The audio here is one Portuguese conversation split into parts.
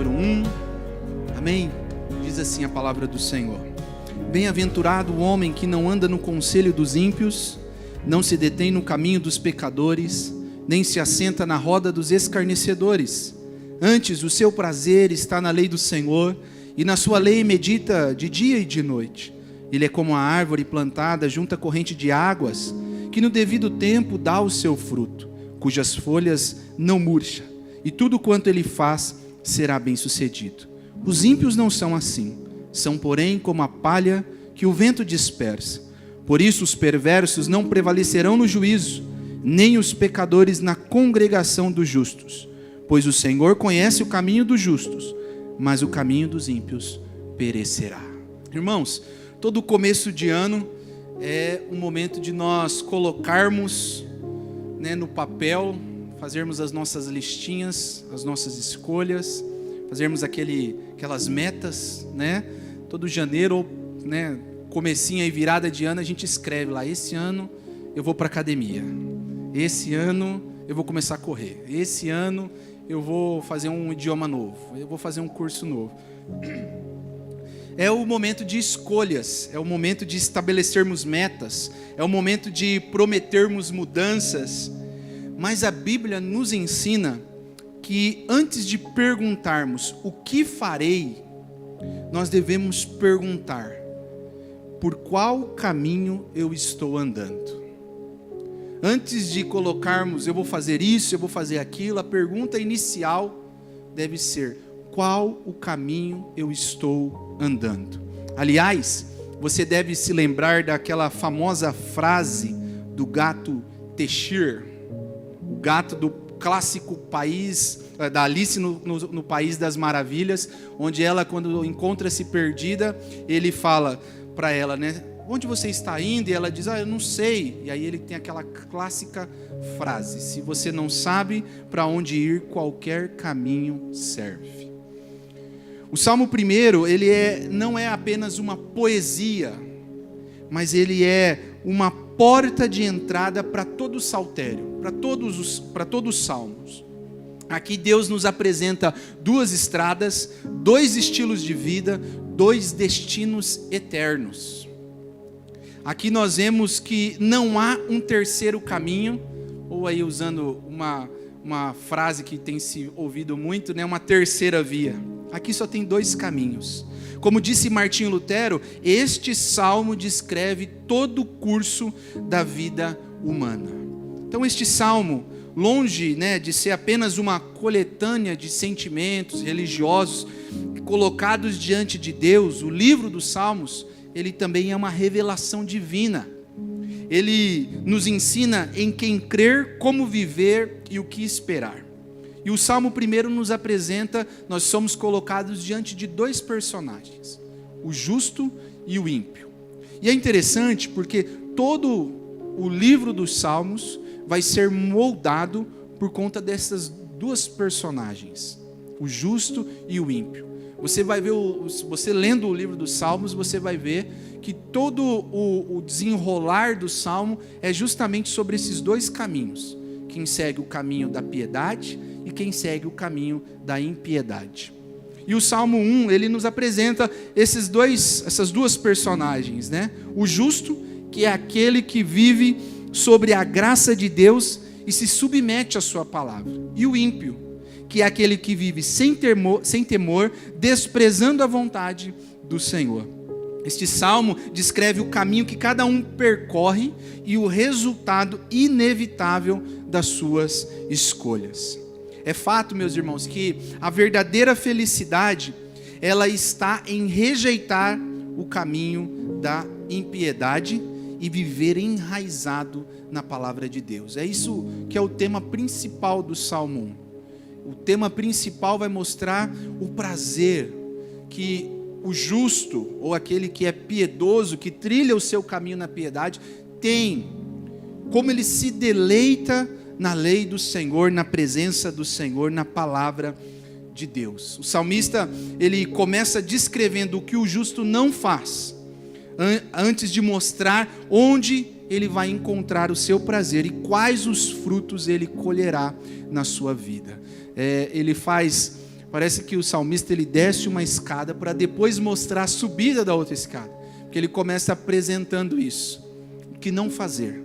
número 1. Amém? Diz assim a palavra do Senhor: Bem-aventurado o homem que não anda no conselho dos ímpios, não se detém no caminho dos pecadores, nem se assenta na roda dos escarnecedores. Antes, o seu prazer está na lei do Senhor, e na sua lei medita de dia e de noite. Ele é como a árvore plantada junto à corrente de águas, que no devido tempo dá o seu fruto, cujas folhas não murcham, e tudo quanto ele faz será bem-sucedido. Os ímpios não são assim, são porém como a palha que o vento dispersa. Por isso os perversos não prevalecerão no juízo, nem os pecadores na congregação dos justos. Pois o Senhor conhece o caminho dos justos, mas o caminho dos ímpios perecerá. Irmãos, todo começo de ano é um momento de nós colocarmos, no papel, fazermos as nossas listinhas, as nossas escolhas, fazermos aquelas metas, todo janeiro, comecinho e virada de ano, a gente escreve lá: esse ano eu vou para academia, esse ano eu vou começar a correr, esse ano eu vou fazer um idioma novo, eu vou fazer um curso novo. É o momento de escolhas, é o momento de estabelecermos metas, é o momento de prometermos mudanças. Mas a Bíblia nos ensina que antes de perguntarmos o que farei, nós devemos perguntar: por qual caminho eu estou andando? Antes de colocarmos eu vou fazer isso, eu vou fazer aquilo, a pergunta inicial deve ser: qual o caminho eu estou andando? Aliás, você deve se lembrar daquela famosa frase do gato Teixeira, o gato do clássico país, da Alice no País das Maravilhas, onde ela, quando encontra-se perdida, ele fala para ela, onde você está indo? E ela diz: eu não sei. E aí ele tem aquela clássica frase: se você não sabe para onde ir, qualquer caminho serve. O Salmo 1, ele não é apenas uma poesia, mas ele é uma porta de entrada para todo o saltério, para todos os salmos. Aqui Deus nos apresenta duas estradas, dois estilos de vida, dois destinos eternos. Aqui nós vemos que não há um terceiro caminho, ou aí usando uma frase que tem se ouvido muito, uma terceira via. Aqui só tem dois caminhos. Como disse Martinho Lutero, este salmo descreve todo o curso da vida humana. Então este salmo, longe de ser apenas uma coletânea de sentimentos religiosos colocados diante de Deus, o livro dos Salmos, ele também é uma revelação divina. Ele nos ensina em quem crer, como viver e o que esperar. E o Salmo 1 nos apresenta, nós somos colocados diante de dois personagens, o justo e o ímpio. E é interessante porque todo o livro dos Salmos vai ser moldado por conta dessas duas personagens, o justo e o ímpio. Você vai ver, você lendo o livro dos Salmos, você vai ver que todo o desenrolar do Salmo é justamente sobre esses dois caminhos. Quem segue o caminho da piedade e quem segue o caminho da impiedade. E o Salmo 1, ele nos apresenta essas duas personagens, O justo, que é aquele que vive sobre a graça de Deus e se submete à sua palavra. E o ímpio, que é aquele que vive sem temor, desprezando a vontade do Senhor. Este salmo descreve o caminho que cada um percorre e o resultado inevitável das suas escolhas. É fato, meus irmãos, que a verdadeira felicidade, ela está em rejeitar o caminho da impiedade e viver enraizado na palavra de Deus. É isso que é o tema principal do Salmo 1. O tema principal vai mostrar o prazer que o justo, ou aquele que é piedoso, que trilha o seu caminho na piedade, tem, como ele se deleita na lei do Senhor, na presença do Senhor, na palavra de Deus. O salmista, ele começa descrevendo o que o justo não faz, antes de mostrar onde ele vai encontrar o seu prazer e quais os frutos ele colherá na sua vida. Ele faz Parece que o salmista ele desce uma escada para depois mostrar a subida da outra escada. Porque ele começa apresentando isso. O que não fazer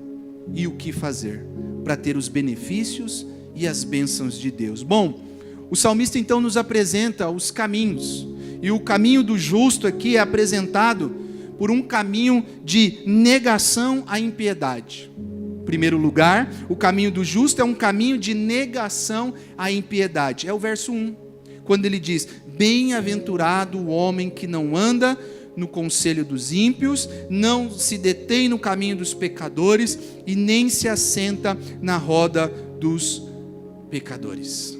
e o que fazer para ter os benefícios e as bênçãos de Deus. Bom, o salmista então nos apresenta os caminhos. E o caminho do justo aqui é apresentado por um caminho de negação à impiedade. Em primeiro lugar, o caminho do justo é um caminho de negação à impiedade. É o verso 1, quando ele diz: bem-aventurado o homem que não anda no conselho dos ímpios, não se detém no caminho dos pecadores e nem se assenta na roda dos pecadores.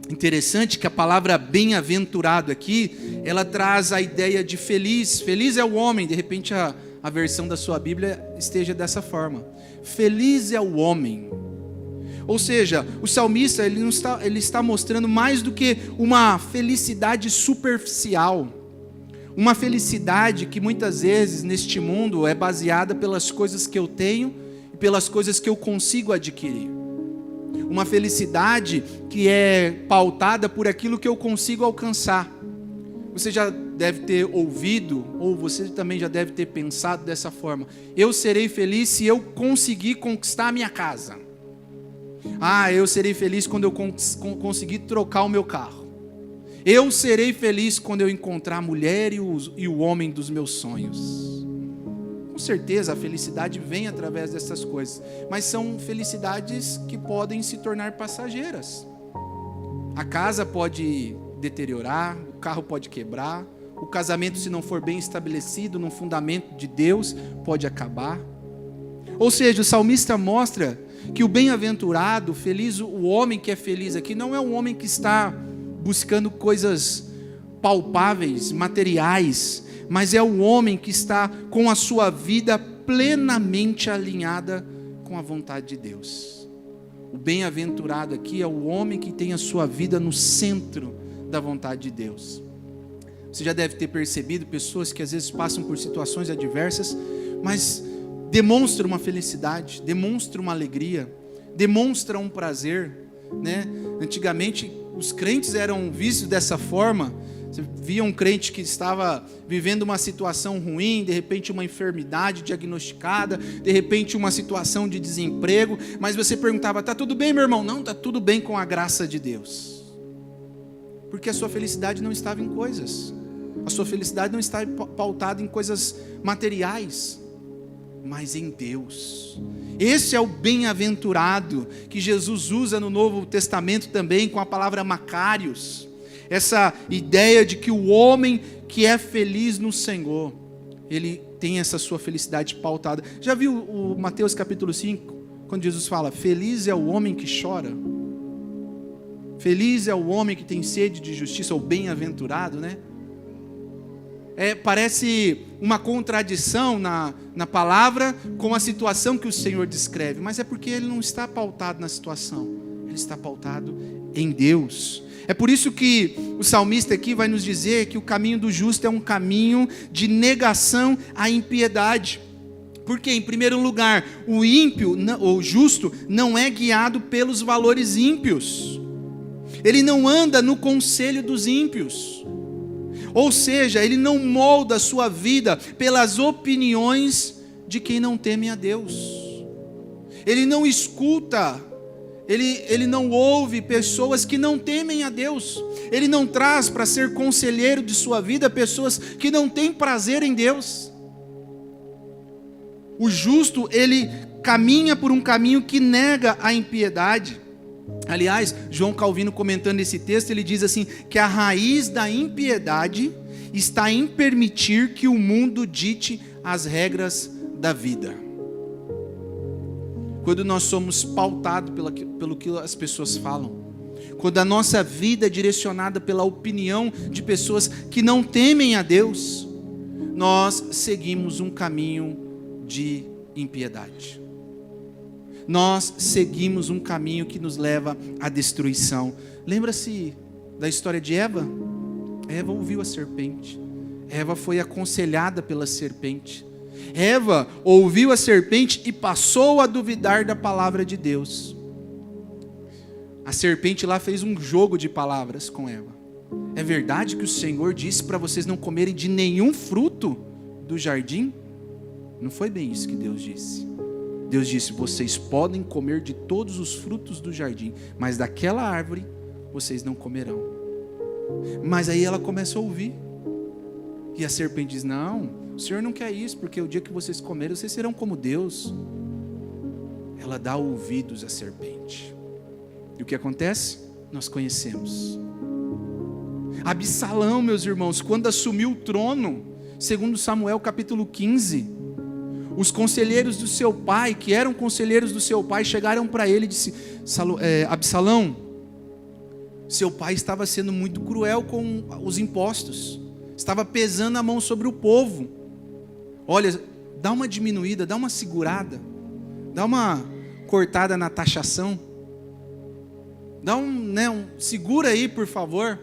Interessante que a palavra bem-aventurado aqui, ela traz a ideia de feliz. Feliz é o homem. De repente a versão da sua Bíblia esteja dessa forma. Feliz é o homem. Ou seja, o salmista ele está mostrando mais do que uma felicidade superficial. Uma felicidade que muitas vezes neste mundo é baseada pelas coisas que eu tenho e pelas coisas que eu consigo adquirir. Uma felicidade que é pautada por aquilo que eu consigo alcançar. Você já deve ter ouvido, ou você também já deve ter pensado dessa forma: eu serei feliz se eu conseguir conquistar a minha casa. Eu serei feliz quando eu conseguir trocar o meu carro. Eu serei feliz quando eu encontrar a mulher e o homem dos meus sonhos. Com certeza a felicidade vem através dessas coisas, mas são felicidades que podem se tornar passageiras. A casa pode deteriorar, o carro pode quebrar, o casamento, se não for bem estabelecido no fundamento de Deus, pode acabar. Ou seja, o salmista mostra que o bem-aventurado, feliz, o homem que é feliz aqui, não é um homem que está buscando coisas palpáveis, materiais, mas é o homem que está com a sua vida plenamente alinhada com a vontade de Deus. O bem-aventurado aqui é o homem que tem a sua vida no centro da vontade de Deus. Você já deve ter percebido pessoas que às vezes passam por situações adversas, mas demonstram uma felicidade, demonstram uma alegria, demonstram um prazer, né? Antigamente os crentes eram vistos dessa forma. Você via um crente que estava vivendo uma situação ruim, de repente uma enfermidade diagnosticada, de repente uma situação de desemprego, mas você perguntava: está tudo bem, meu irmão? Não, está tudo bem com a graça de Deus. Porque a sua felicidade não estava em coisas, a sua felicidade não está pautada em coisas materiais, mas em Deus. Esse é o bem-aventurado que Jesus usa no Novo Testamento também com a palavra Macários. Essa ideia de que o homem que é feliz no Senhor, ele tem essa sua felicidade pautada. Já viu o Mateus capítulo 5, quando Jesus fala: feliz é o homem que chora? Feliz é o homem que tem sede de justiça, ou bem-aventurado, né? Parece uma contradição na palavra com a situação que o Senhor descreve, mas é porque ele não está pautado na situação, ele está pautado em Deus. É por isso que o salmista aqui vai nos dizer que o caminho do justo é um caminho de negação à impiedade. Porque, em primeiro lugar, o ímpio, ou justo, não é guiado pelos valores ímpios. Ele não anda no conselho dos ímpios. Ou seja, ele não molda a sua vida pelas opiniões de quem não teme a Deus. Ele não escuta, ele não ouve pessoas que não temem a Deus. Ele não traz para ser conselheiro de sua vida pessoas que não têm prazer em Deus. O justo, ele caminha por um caminho que nega a impiedade. Aliás, João Calvino, comentando esse texto, ele diz assim, que a raiz da impiedade está em permitir que o mundo dite as regras da vida. Quando nós somos pautados pelo que as pessoas falam, quando a nossa vida é direcionada pela opinião de pessoas que não temem a Deus, nós seguimos um caminho de impiedade. Nós seguimos um caminho que nos leva à destruição. Lembra-se da história de Eva? Eva ouviu a serpente. Eva foi aconselhada pela serpente. Eva ouviu a serpente e passou a duvidar da palavra de Deus. A serpente lá fez um jogo de palavras com Eva. é verdade que o Senhor disse para vocês não comerem de nenhum fruto do jardim? Não foi bem isso que Deus disse. Deus disse, vocês podem comer de todos os frutos do jardim, mas daquela árvore vocês não comerão. Mas aí ela começa a ouvir. E a serpente diz, não, o Senhor não quer isso, porque o dia que vocês comerem, vocês serão como Deus. Ela dá ouvidos à serpente. E o que acontece? Nós conhecemos. Absalão, meus irmãos, quando assumiu o trono, segundo Samuel capítulo 15, os conselheiros do seu pai, que eram conselheiros do seu pai, chegaram para ele e disse, Absalão, seu pai estava sendo muito cruel com os impostos, estava pesando a mão sobre o povo. Olha, dá uma diminuída, dá uma segurada, dá uma cortada na taxação, dá segura aí, por favor.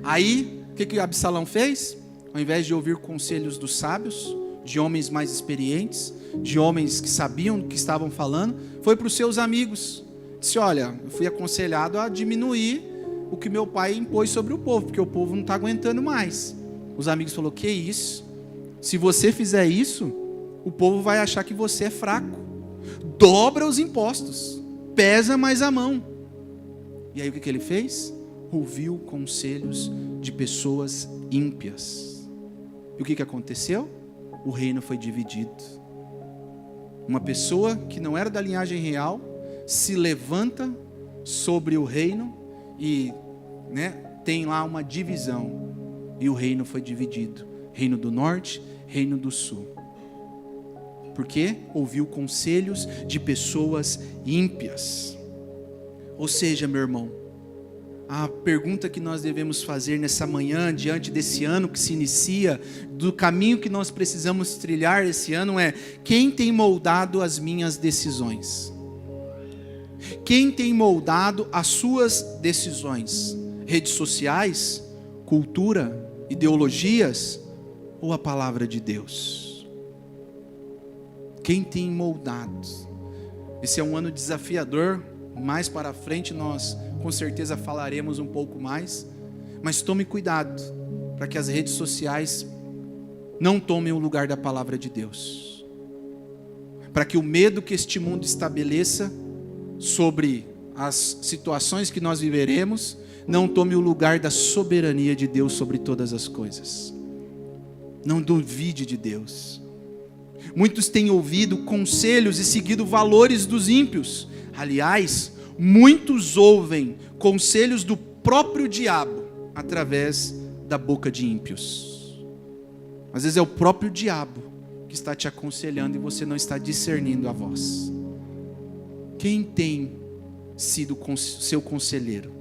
Aí, o que Absalão fez? Ao invés de ouvir conselhos dos sábios, de homens mais experientes, de homens que sabiam do que estavam falando, foi para os seus amigos. Disse, olha, eu fui aconselhado a diminuir o que meu pai impôs sobre o povo, porque o povo não está aguentando mais. Os amigos falaram, que isso? Se você fizer isso, o povo vai achar que você é fraco. Dobra os impostos, pesa mais a mão. E aí o que ele fez? Ouviu conselhos de pessoas ímpias. E o que aconteceu? O reino foi dividido. Uma pessoa que não era da linhagem real se levanta sobre o reino e tem lá uma divisão. E o reino foi dividido. Reino do norte, reino do sul. Porque ouviu conselhos de pessoas ímpias. Ou seja, meu irmão, a pergunta que nós devemos fazer nessa manhã, diante desse ano que se inicia, do caminho que nós precisamos trilhar esse ano é: quem tem moldado as minhas decisões? Quem tem moldado as suas decisões? Redes sociais, cultura, ideologias ou a palavra de Deus? Quem tem moldado? Esse é um ano desafiador. Mais para frente nós com certeza falaremos um pouco mais, mas tome cuidado para que as redes sociais não tomem o lugar da palavra de Deus, para que o medo que este mundo estabeleça sobre as situações que nós viveremos não tome o lugar da soberania de Deus sobre todas as coisas. Não duvide de Deus. Muitos têm ouvido conselhos e seguido valores dos ímpios. Aliás, muitos ouvem conselhos do próprio diabo através da boca de ímpios. Às vezes é o próprio diabo que está te aconselhando e você não está discernindo a voz. Quem tem sido seu conselheiro?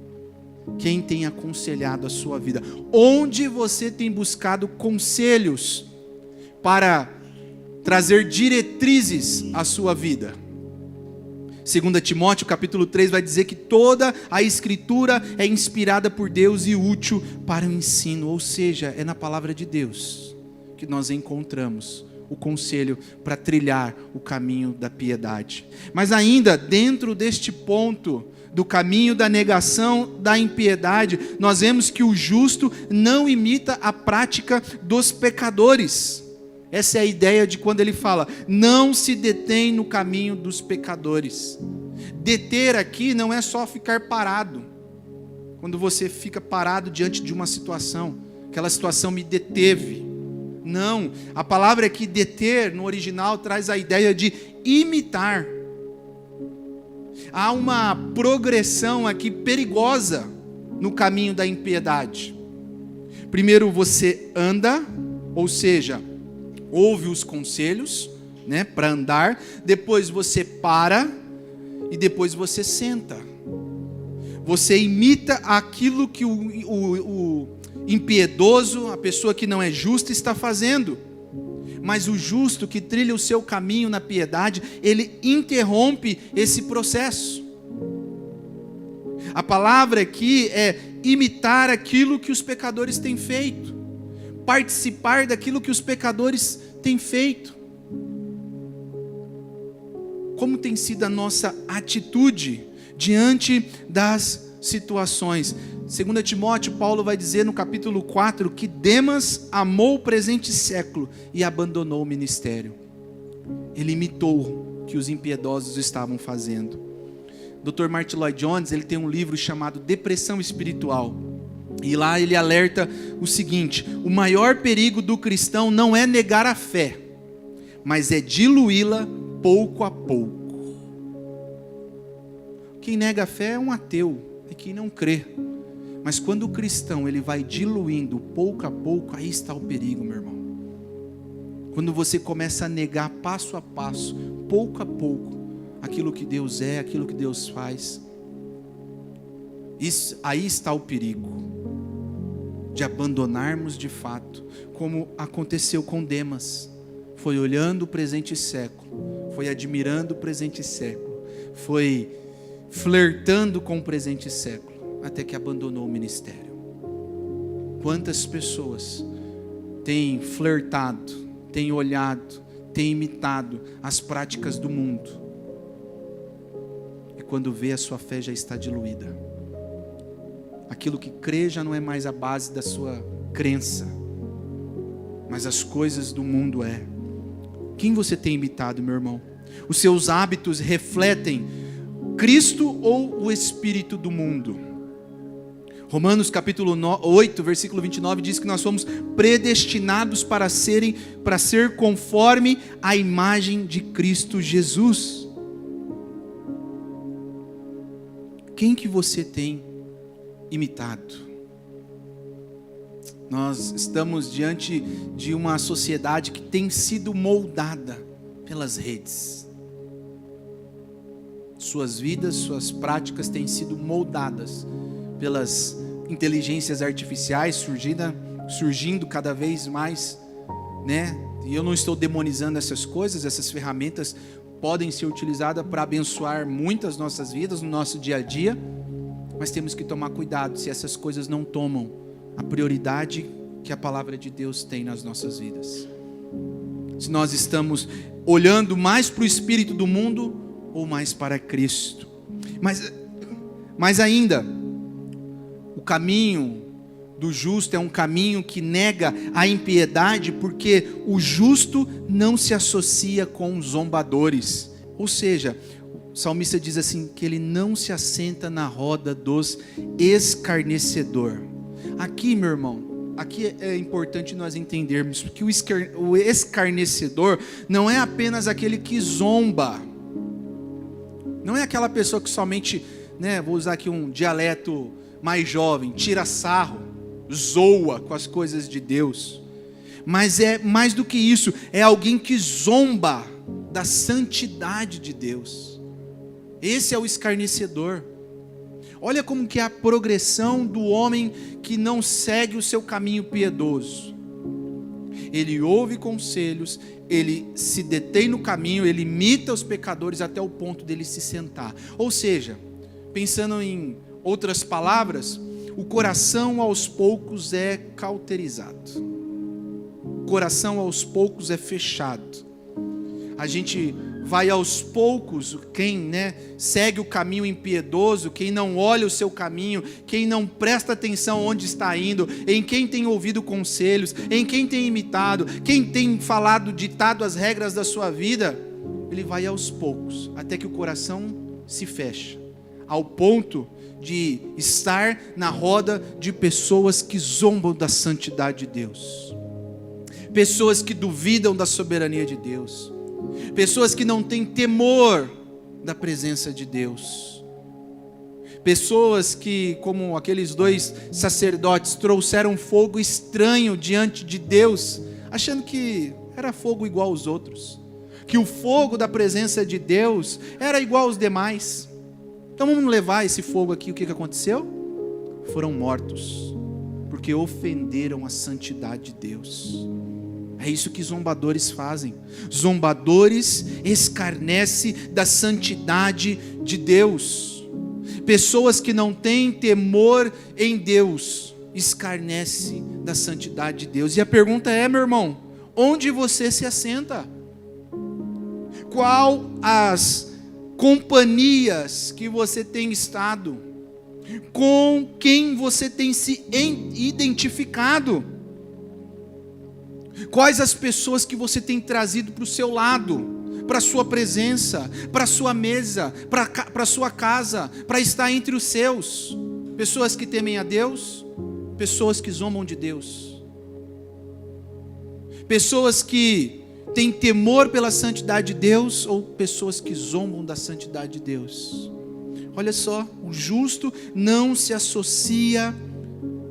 Quem tem aconselhado a sua vida? Onde você tem buscado conselhos para trazer diretrizes à sua vida? 2 Timóteo capítulo 3 vai dizer que toda a escritura é inspirada por Deus e útil para o ensino. Ou seja, é na palavra de Deus que nós encontramos o conselho para trilhar o caminho da piedade. Mas ainda dentro deste ponto do caminho da negação da impiedade, nós vemos que o justo não imita a prática dos pecadores. Essa é a ideia de quando ele fala, não se detém no caminho dos pecadores. Deter aqui não é só ficar parado. Quando você fica parado diante de uma situação, aquela situação me deteve. Não, a palavra aqui deter, no original, traz a ideia de imitar. Há uma progressão aqui perigosa no caminho da impiedade. Primeiro você anda, ou seja, ouve os conselhos, para andar. Depois você para e depois você senta. Você imita aquilo que o impiedoso, a pessoa que não é justa, está fazendo. Mas o justo que trilha o seu caminho na piedade, ele interrompe esse processo. A palavra aqui é imitar aquilo que os pecadores têm feito, participar daquilo que os pecadores têm feito. Como tem sido a nossa atitude diante das situações? 2 Timóteo, Paulo vai dizer no capítulo 4 que Demas amou o presente século e abandonou o ministério. Ele imitou o que os impiedosos estavam fazendo. Dr. Martin Lloyd Jones, ele tem um livro chamado Depressão Espiritual. E lá ele alerta o seguinte: o maior perigo do cristão não é negar a fé, mas é diluí-la pouco a pouco. Quem nega a fé é um ateu, é quem não crê. Mas quando o cristão ele vai diluindo pouco a pouco, aí está o perigo, meu irmão. Quando você começa a negar passo a passo, pouco a pouco, aquilo que Deus é, aquilo que Deus faz, aí está o perigo de abandonarmos de fato, como aconteceu com Demas. Foi olhando o presente século, foi admirando o presente século, foi flertando com o presente século, até que abandonou o ministério. Quantas pessoas têm flertado, têm olhado, têm imitado as práticas do mundo, e quando vê, a sua fé já está diluída. Aquilo que crê já não é mais a base da sua crença, mas as coisas do mundo é. Quem você tem imitado, meu irmão? Os seus hábitos refletem Cristo ou o espírito do mundo? Romanos capítulo 8, versículo 29 diz que nós somos predestinados para ser conforme a imagem de Cristo Jesus. Quem que você tem imitado? Nós estamos diante de uma sociedade que tem sido moldada pelas redes. Suas vidas, suas práticas têm sido moldadas pelas inteligências artificiais surgindo cada vez mais, né? E eu não estou demonizando essas coisas, essas ferramentas podem ser utilizadas para abençoar muitas nossas vidas no nosso dia a dia, mas temos que tomar cuidado se essas coisas não tomam a prioridade que a palavra de Deus tem nas nossas vidas. Se nós estamos olhando mais para o espírito do mundo ou mais para Cristo. Mas ainda, o caminho do justo é um caminho que nega a impiedade, porque o justo não se associa com zombadores. Ou seja, o salmista diz assim, que ele não se assenta na roda dos escarnecedores. Aqui, meu irmão, aqui é importante nós entendermos que o escarnecedor não é apenas aquele que zomba. Não é aquela pessoa que somente, vou usar aqui um dialeto mais jovem, tira sarro, zoa com as coisas de Deus. Mas é mais do que isso, é alguém que zomba da santidade de Deus. Esse é o escarnecedor. Olha como que é a progressão do homem que não segue o seu caminho piedoso. Ele ouve conselhos, ele se detém no caminho, ele imita os pecadores até o ponto dele se sentar. Ou seja, pensando em outras palavras, o coração aos poucos é cauterizado. O coração aos poucos é fechado. A gente vai aos poucos, quem segue o caminho impiedoso, quem não olha o seu caminho, quem não presta atenção onde está indo, em quem tem ouvido conselhos, em quem tem imitado, quem tem ditado as regras da sua vida, ele vai aos poucos, até que o coração se fecha, ao ponto de estar na roda de pessoas que zombam da santidade de Deus, pessoas que duvidam da soberania de Deus, pessoas que não têm temor da presença de Deus, pessoas que, como aqueles 2 sacerdotes, trouxeram fogo estranho diante de Deus, achando que era fogo igual aos outros, que o fogo da presença de Deus era igual aos demais. Então vamos levar esse fogo aqui. O que aconteceu? Foram mortos, porque ofenderam a santidade de Deus. É isso que zombadores fazem. Zombadores escarnecem da santidade de Deus. Pessoas que não têm temor em Deus escarnecem da santidade de Deus. E a pergunta é, meu irmão, onde você se assenta? Qual as companhias que você tem estado? Com quem você tem se identificado? Quais as pessoas que você tem trazido para o seu lado, para a sua presença, para a sua mesa, para a sua casa, para estar entre os seus? Pessoas que temem a Deus, pessoas que zombam de Deus, pessoas que têm temor pela santidade de Deus, ou pessoas que zombam da santidade de Deus? Olha só, o justo não se associa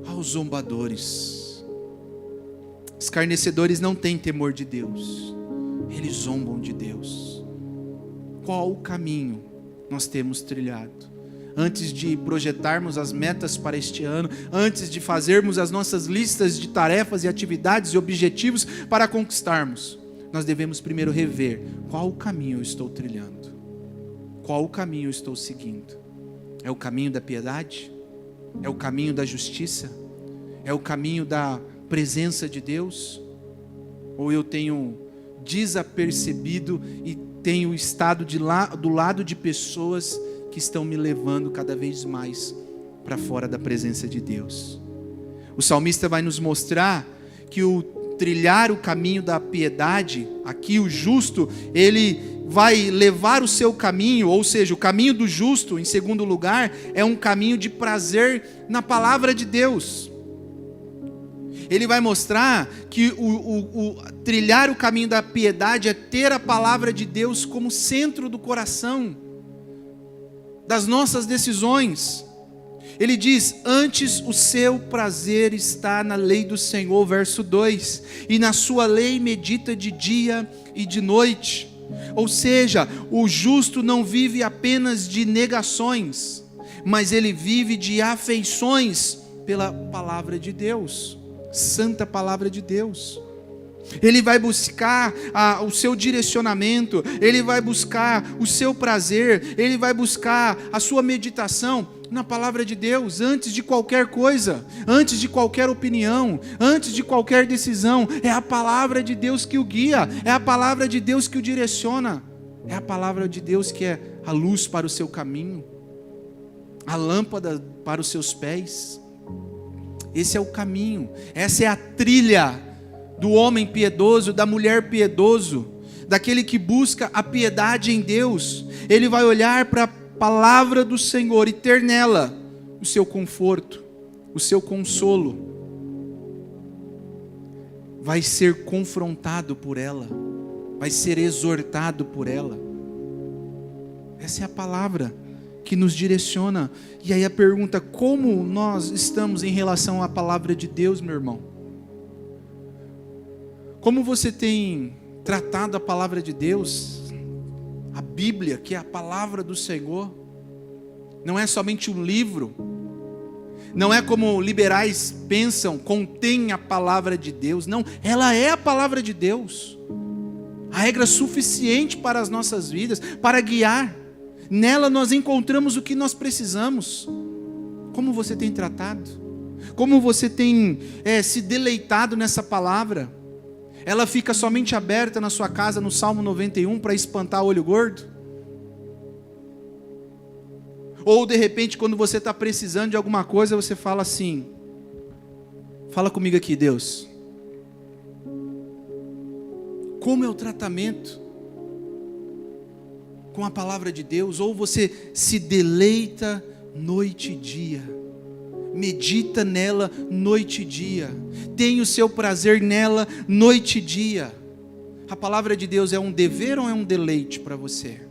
aos zombadores. Escarnecedores não têm temor de Deus, eles zombam de Deus. Qual o caminho nós temos trilhado? Antes de projetarmos as metas para este ano, antes de fazermos as nossas listas de tarefas e atividades e objetivos para conquistarmos, nós devemos primeiro rever qual o caminho eu estou trilhando, qual o caminho eu estou seguindo. É o caminho da piedade? É o caminho da justiça? É o caminho da presença de Deus? Ou eu tenho desapercebido e tenho estado do lado de pessoas que estão me levando cada vez mais para fora da presença de Deus? O salmista vai nos mostrar que o trilhar o caminho da piedade, aqui o justo, ele vai levar o seu caminho, ou seja, o caminho do justo, em segundo lugar, é um caminho de prazer na palavra de Deus. Ele vai mostrar que trilhar o caminho da piedade é ter a palavra de Deus como centro do coração, das nossas decisões. Ele diz: antes o seu prazer está na lei do Senhor, verso 2, e na sua lei medita de dia e de noite. Ou seja, o justo não vive apenas de negações, mas ele vive de afeições pela palavra de Deus, santa palavra de Deus. Ele vai buscar o seu direcionamento, ele vai buscar o seu prazer, ele vai buscar a sua meditação na palavra de Deus, antes de qualquer coisa, antes de qualquer opinião, antes de qualquer decisão. É a palavra de Deus que o guia, é a palavra de Deus que o direciona, é a palavra de Deus que é a luz para o seu caminho, a lâmpada para os seus pés. Esse é o caminho, essa é a trilha do homem piedoso, da mulher piedoso, daquele que busca a piedade em Deus. Ele vai olhar para a palavra do Senhor e ter nela o seu conforto, o seu consolo. Vai ser confrontado por ela, vai ser exortado por ela. Essa é a palavra que nos direciona. E aí a pergunta: como nós estamos em relação à palavra de Deus, meu irmão? Como você tem tratado a palavra de Deus? A Bíblia, que é a palavra do Senhor, não é somente um livro, não é como liberais pensam, contém a palavra de Deus. Não, ela é a palavra de Deus, a regra suficiente para as nossas vidas, para guiar. Nela nós encontramos o que nós precisamos. Como você tem tratado? Como você tem se deleitado nessa palavra? Ela fica somente aberta na sua casa no Salmo 91 para espantar o olho gordo? Ou de repente, quando você está precisando de alguma coisa, você fala assim: fala comigo aqui, Deus. Como é o tratamento com a palavra de Deus? Ou você se deleita noite e dia, medita nela noite e dia, tem o seu prazer nela noite e dia. A palavra de Deus é um dever ou é um deleite para você?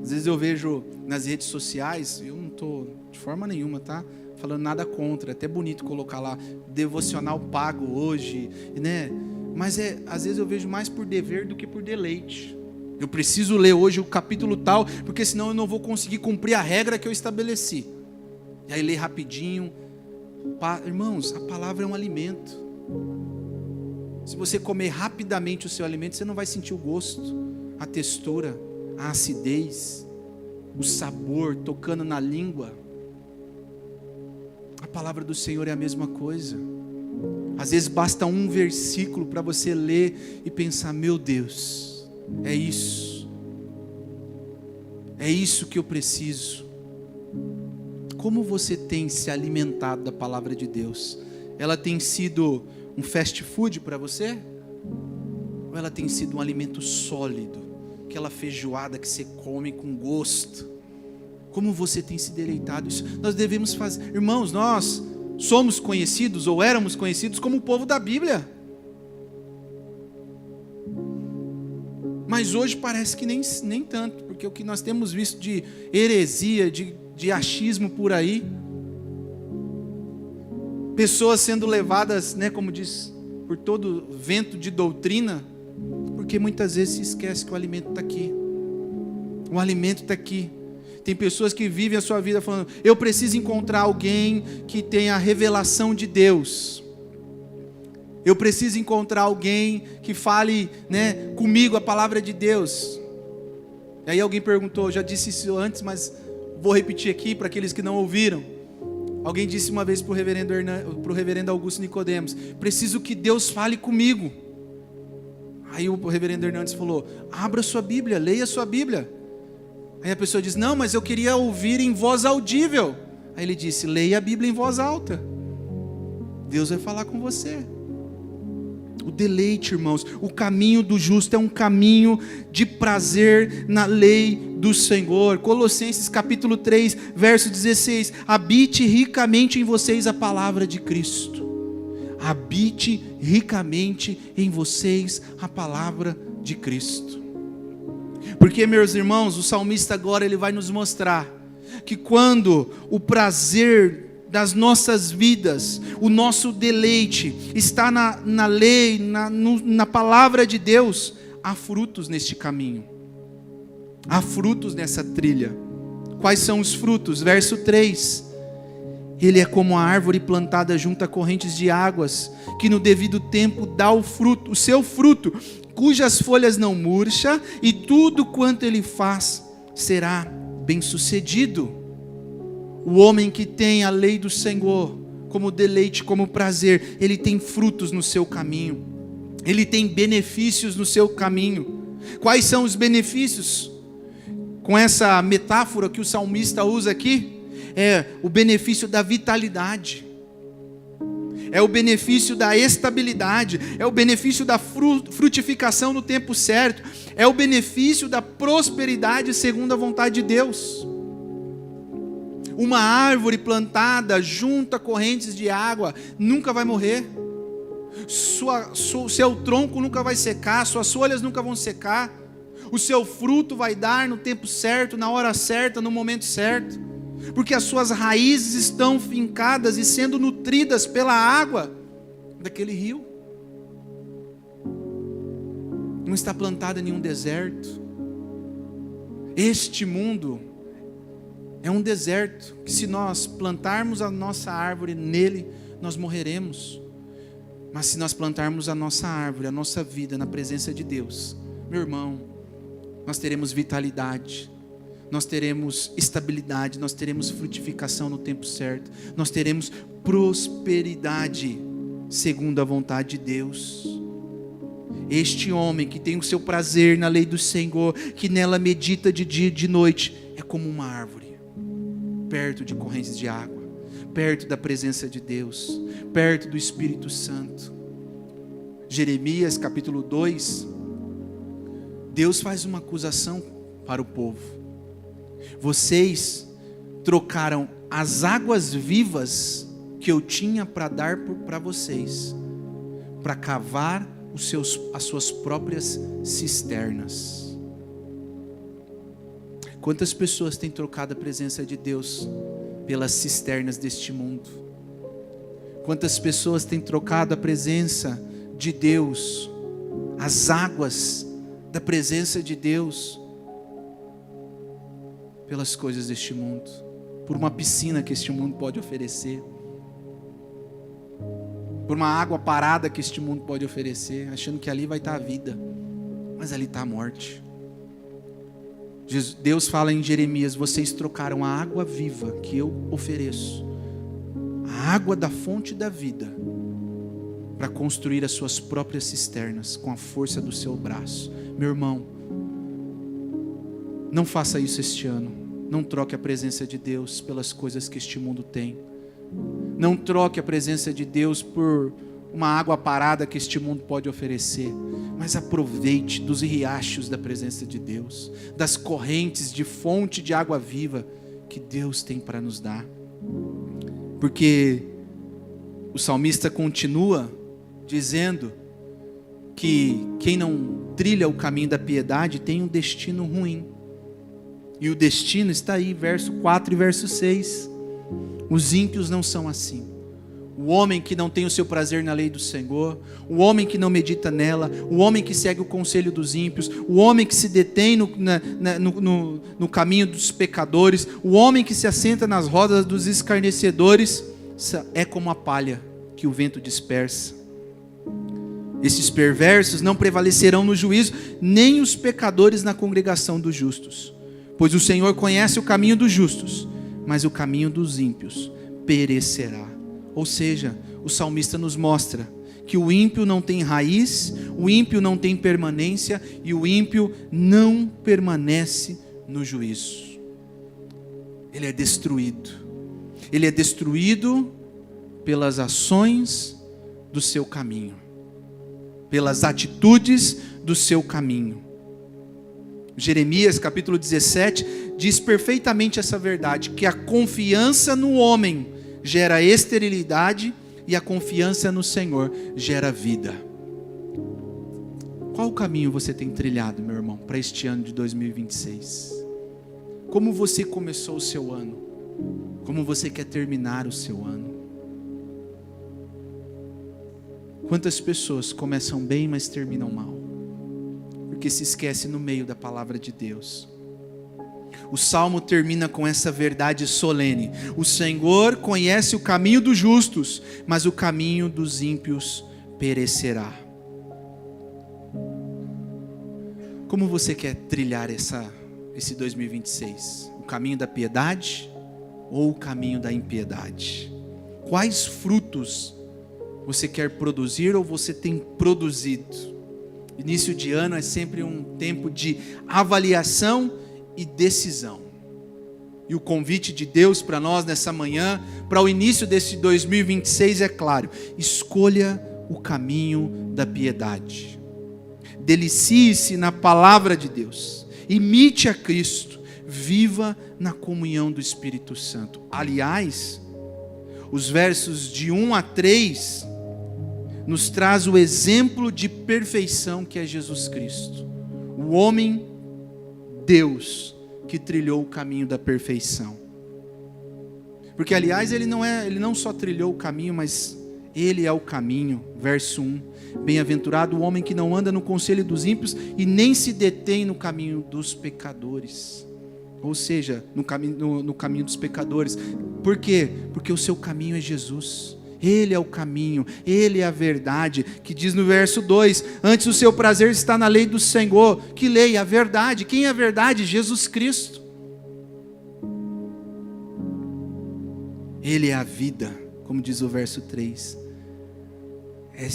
Às vezes eu vejo nas redes sociais, eu não estou de forma nenhuma, tá? Falando nada contra, é até bonito colocar lá, devocional pago hoje, né? Mas às vezes eu vejo mais por dever do que por deleite. Eu preciso ler hoje o capítulo tal, porque senão eu não vou conseguir cumprir a regra que eu estabeleci. E aí lê rapidinho. Irmãos, a palavra é um alimento. Se você comer rapidamente o seu alimento, você não vai sentir o gosto, a textura, a acidez, o sabor tocando na língua. A palavra do Senhor é a mesma coisa. Às vezes basta um versículo para você ler e pensar: meu Deus, é isso que eu preciso. Como você tem se alimentado da palavra de Deus? Ela tem sido um fast food para você? Ou ela tem sido um alimento sólido? Aquela feijoada que você come com gosto? Como você tem se deleitado? Isso nós devemos fazer. Irmãos, nós somos conhecidos ou éramos conhecidos como o povo da Bíblia. Mas hoje parece que nem tanto, porque o que nós temos visto de heresia, de achismo por aí, pessoas sendo levadas, né, como diz, por todo vento de doutrina, porque muitas vezes se esquece que o alimento está aqui. O alimento está aqui. Tem pessoas que vivem a sua vida falando: eu preciso encontrar alguém que tenha a revelação de Deus. Eu preciso encontrar alguém que fale, né, comigo a palavra de Deus. E aí alguém perguntou, já disse isso antes, mas vou repetir aqui para aqueles que não ouviram. Alguém disse uma vez para o reverendo Augusto Nicodemos: preciso que Deus fale comigo. Aí o reverendo Hernandes falou: abra sua Bíblia, leia sua Bíblia. Aí a pessoa diz: não, mas eu queria ouvir em voz audível. Aí ele disse: leia a Bíblia em voz alta. Deus vai falar com você. O deleite, irmãos, o caminho do justo é um caminho de prazer na lei do Senhor. Colossenses capítulo 3, verso 16: habite ricamente em vocês a palavra de Cristo. Habite ricamente em vocês a palavra de Cristo. Porque, meus irmãos, o salmista agora ele vai nos mostrar que quando o prazer das nossas vidas, o nosso deleite está na lei, na palavra de Deus, há frutos neste caminho, há frutos nessa trilha. Quais são os frutos? Verso 3: ele é como a árvore plantada junto a correntes de águas, que no devido tempo dá o seu fruto, cujas folhas não murcha, e tudo quanto ele faz será bem sucedido. O homem que tem a lei do Senhor como deleite, como prazer, ele tem frutos no seu caminho, ele tem benefícios no seu caminho. Quais são os benefícios? Com essa metáfora que o salmista usa aqui, é o benefício da vitalidade, é o benefício da estabilidade, é o benefício da frutificação no tempo certo, é o benefício da prosperidade segundo a vontade de Deus. Uma árvore plantada junto a correntes de água nunca vai morrer. Seu tronco nunca vai secar, suas folhas nunca vão secar. O seu fruto vai dar no tempo certo, na hora certa, no momento certo. Porque as suas raízes estão fincadas e sendo nutridas pela água daquele rio. Não está plantada em nenhum deserto. Este mundo é um deserto que, se nós plantarmos a nossa árvore nele, nós morreremos. Mas se nós plantarmos a nossa árvore, a nossa vida na presença de Deus, meu irmão, nós teremos vitalidade, nós teremos estabilidade, nós teremos frutificação no tempo certo, nós teremos prosperidade segundo a vontade de Deus. Este homem que tem o seu prazer na lei do Senhor, que nela medita de dia e de noite, é como uma árvore perto de correntes de água, perto da presença de Deus, perto do Espírito Santo. Jeremias capítulo 2, Deus faz uma acusação para o povo: vocês trocaram as águas vivas que eu tinha para dar para vocês, para cavar as suas próprias cisternas. Quantas pessoas têm trocado a presença de Deus pelas cisternas deste mundo? Quantas pessoas têm trocado a presença de Deus, as águas da presença de Deus, pelas coisas deste mundo, por uma piscina que este mundo pode oferecer, por uma água parada que este mundo pode oferecer, achando que ali vai estar a vida, mas ali está a morte. Deus fala em Jeremias: vocês trocaram a água viva que eu ofereço, a água da fonte da vida, para construir as suas próprias cisternas com a força do seu braço. Meu irmão, não faça isso este ano. Não troque a presença de Deus pelas coisas que este mundo tem. Não troque a presença de Deus por uma água parada que este mundo pode oferecer. Mas aproveite dos riachos da presença de Deus, das correntes de fonte de água viva que Deus tem para nos dar. Porque o salmista continua dizendo que quem não trilha o caminho da piedade tem um destino ruim. E o destino está aí, verso 4 e verso 6. Os ímpios não são assim. O homem que não tem o seu prazer na lei do Senhor, o homem que não medita nela, o homem que segue o conselho dos ímpios, o homem que se detém no caminho dos pecadores, o homem que se assenta nas rodas dos escarnecedores, é como a palha que o vento dispersa. Esses perversos não prevalecerão no juízo, nem os pecadores na congregação dos justos. Pois o Senhor conhece o caminho dos justos, mas o caminho dos ímpios perecerá. Ou seja, o salmista nos mostra que o ímpio não tem raiz, o ímpio não tem permanência e o ímpio não permanece no juízo. Ele é destruído. Ele é destruído pelas ações do seu caminho, pelas atitudes do seu caminho. Jeremias capítulo 17 diz perfeitamente essa verdade, que a confiança no homem gera esterilidade e a confiança no Senhor gera vida. Qual caminho você tem trilhado, meu irmão, para este ano de 2026? Como você começou o seu ano? Como você quer terminar o seu ano? Quantas pessoas começam bem, mas terminam mal? Porque se esquece no meio da palavra de Deus. O salmo termina com essa verdade solene: o Senhor conhece o caminho dos justos, mas o caminho dos ímpios perecerá. Como você quer trilhar esse 2026? O caminho da piedade ou o caminho da impiedade? Quais frutos você quer produzir ou você tem produzido? Início de ano é sempre um tempo de avaliação e decisão. E o convite de Deus para nós nessa manhã, para o início desse 2026 é claro: escolha o caminho da piedade. Delicie-se na palavra de Deus. Imite a Cristo. Viva na comunhão do Espírito Santo. Aliás, os versos de 1 a 3 nos traz o exemplo de perfeição que é Jesus Cristo. O homem Deus que trilhou o caminho da perfeição. Porque aliás ele não só trilhou o caminho, mas ele é o caminho. Verso 1: bem-aventurado o homem que não anda no conselho dos ímpios e nem se detém no caminho dos pecadores. Ou seja, no caminho dos pecadores. Por quê? Porque o seu caminho é Jesus. Ele é o caminho, Ele é a verdade, que diz no verso 2, antes o seu prazer está na lei do Senhor. Que lei? A verdade. Quem é a verdade? Jesus Cristo. Ele é a vida, como diz o verso 3.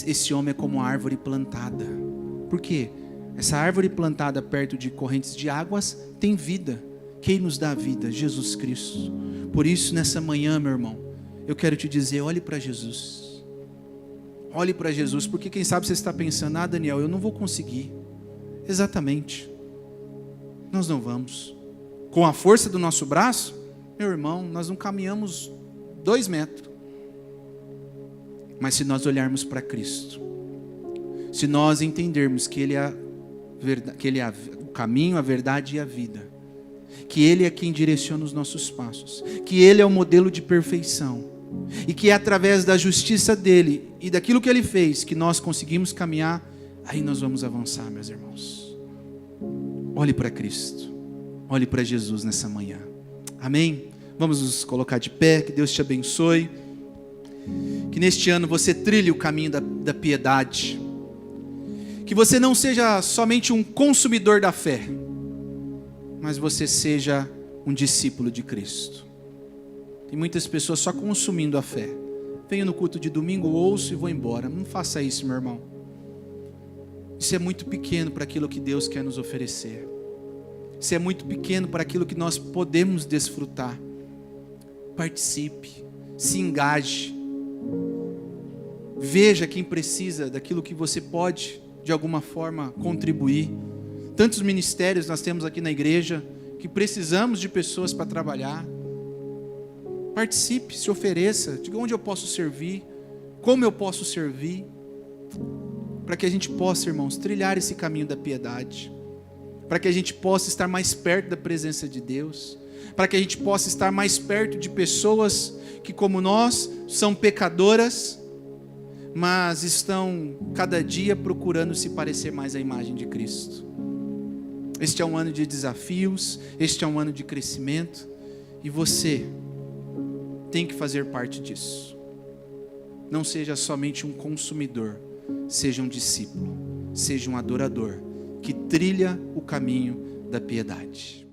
Esse homem é como uma árvore plantada. Por quê? Essa árvore plantada perto de correntes de águas tem vida. Quem nos dá a vida? Jesus Cristo. Por isso nessa manhã, meu irmão, eu quero te dizer, olhe para Jesus. Olhe para Jesus, porque quem sabe você está pensando: ah, Daniel, eu não vou conseguir. Exatamente. Nós não vamos. Com a força do nosso braço, meu irmão, nós não caminhamos 2 metros. Mas se nós olharmos para Cristo, se nós entendermos que Ele é o caminho, a verdade e a vida, que Ele é quem direciona os nossos passos, que Ele é o modelo de perfeição, e que é através da justiça dEle e daquilo que Ele fez que nós conseguimos caminhar, aí nós vamos avançar, meus irmãos. Olhe para Cristo, olhe para Jesus nessa manhã. Amém? Vamos nos colocar de pé, que Deus te abençoe, que neste ano você trilhe o caminho da piedade, que você não seja somente um consumidor da fé, mas você seja um discípulo de Cristo. Tem muitas pessoas só consumindo a fé. Venho no culto de domingo, ouço e vou embora. Não faça isso, meu irmão. Isso é muito pequeno para aquilo que Deus quer nos oferecer. Você é muito pequeno para aquilo que nós podemos desfrutar. Participe, se engaje. Veja quem precisa daquilo que você pode, de alguma forma, contribuir. Tantos ministérios nós temos aqui na igreja, que precisamos de pessoas para trabalhar. Participe, se ofereça, diga onde eu posso servir, como eu posso servir, para que a gente possa, irmãos, trilhar esse caminho da piedade, para que a gente possa estar mais perto da presença de Deus, para que a gente possa estar mais perto de pessoas que, como nós, são pecadoras, mas estão cada dia procurando se parecer mais à imagem de Cristo. Este é um ano de desafios, este é um ano de crescimento, e você tem que fazer parte disso. Não seja somente um consumidor, seja um discípulo, seja um adorador, que trilha o caminho da piedade.